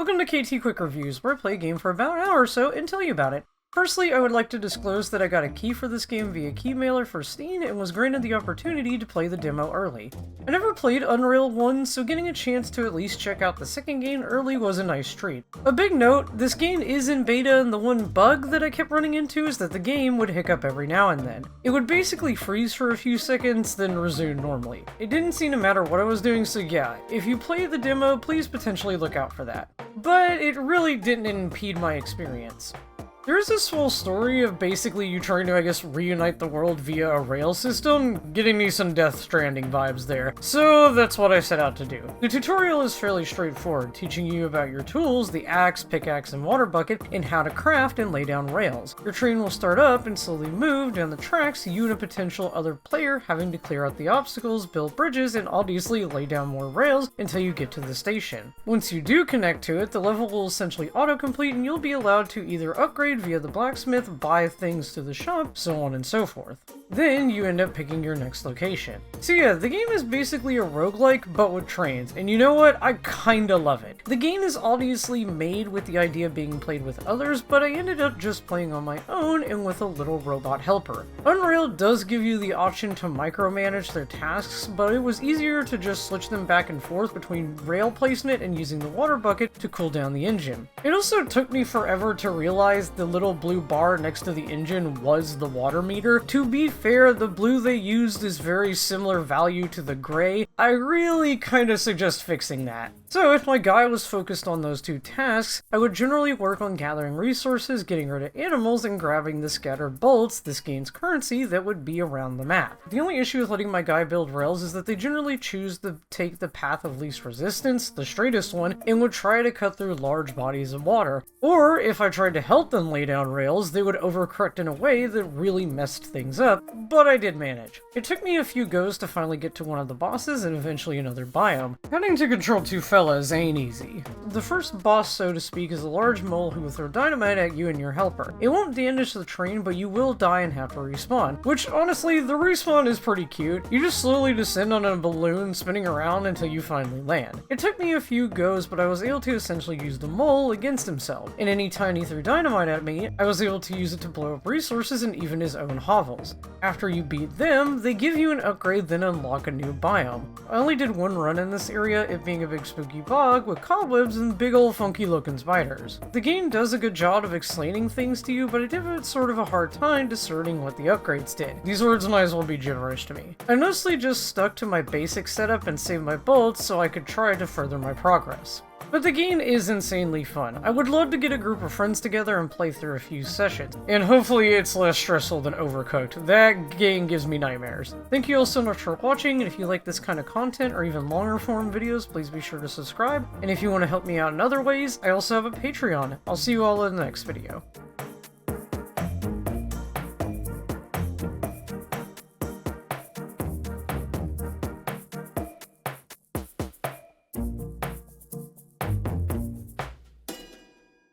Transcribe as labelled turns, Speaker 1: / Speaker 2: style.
Speaker 1: Welcome to KT Quick Reviews, where I play a game for about an hour or so and tell you about it. Firstly, I would like to disclose that I got a key for this game via key mailer for Steam and was granted the opportunity to play the demo early. I never played Unrailed 1, so getting a chance to at least check out the second game early was a nice treat. A big note, this game is in beta and the one bug that I kept running into is that the game would hiccup every now and then. It would basically freeze for a few seconds, then resume normally. It didn't seem to matter what I was doing, so yeah, if you play the demo, please potentially look out for that. But it really didn't impede my experience. There's this whole story of basically you trying to, I guess, reunite the world via a rail system, getting me some Death Stranding vibes there. So that's what I set out to do. The tutorial is fairly straightforward, teaching you about your tools, the axe, pickaxe, and water bucket, and how to craft and lay down rails. Your train will start up and slowly move down the tracks, you and a potential other player having to clear out the obstacles, build bridges, and obviously lay down more rails until you get to the station. Once you do connect to it, the level will essentially autocomplete and you'll be allowed to either upgrade via the blacksmith, buy things to the shop, so on and so forth. Then you end up picking your next location. So yeah, the game is basically a roguelike, but with trains, and you know what? I kinda love it. The game is obviously made with the idea of being played with others, but I ended up just playing on my own and with a little robot helper. Unrailed does give you the option to micromanage their tasks, but it was easier to just switch them back and forth between rail placement and using the water bucket to cool down the engine. It also took me forever to realize the little blue bar next to the engine was the water meter. To be fair, the blue they used is very similar value to the gray. I really kinda suggest fixing that. So if my guy was focused on those two tasks, I would generally work on gathering resources, getting rid of animals, and grabbing the scattered bolts, this gains currency, that would be around the map. The only issue with letting my guy build rails is that they generally choose to take the path of least resistance, the straightest one, and would try to cut through large bodies of water. Or if I tried to help them lay down rails, they would overcorrect in a way that really messed things up, but I did manage. It took me a few goes to finally get to one of the bosses and eventually another biome. Having to control two fellas ain't easy. The first boss, so to speak, is a large mole who will throw dynamite at you and your helper. It won't damage the train, but you will die and have to respawn, which honestly, the respawn is pretty cute. You just slowly descend on a balloon spinning around until you finally land. It took me a few goes, but I was able to essentially use the mole against himself, and any time he threw dynamite at me, I was able to use it to blow up resources and even his own hovels. After you beat them, they give you an upgrade, then unlock a new biome. I only did one run in this area, it being a big spooky bog with cobwebs and big old funky looking spiders. The game does a good job of explaining things to you, but I did have sort of a hard time discerning what the upgrades did. These words might as well be gibberish to me. I mostly just stuck to my basic setup and saved my bolts so I could try to further my progress. But the game is insanely fun. I would love to get a group of friends together and play through a few sessions. And hopefully it's less stressful than Overcooked. That game gives me nightmares. Thank you all so much for watching, and if you like this kind of content or even longer form videos, please be sure to subscribe. And if you want to help me out in other ways, I also have a Patreon. I'll see you all in the next video.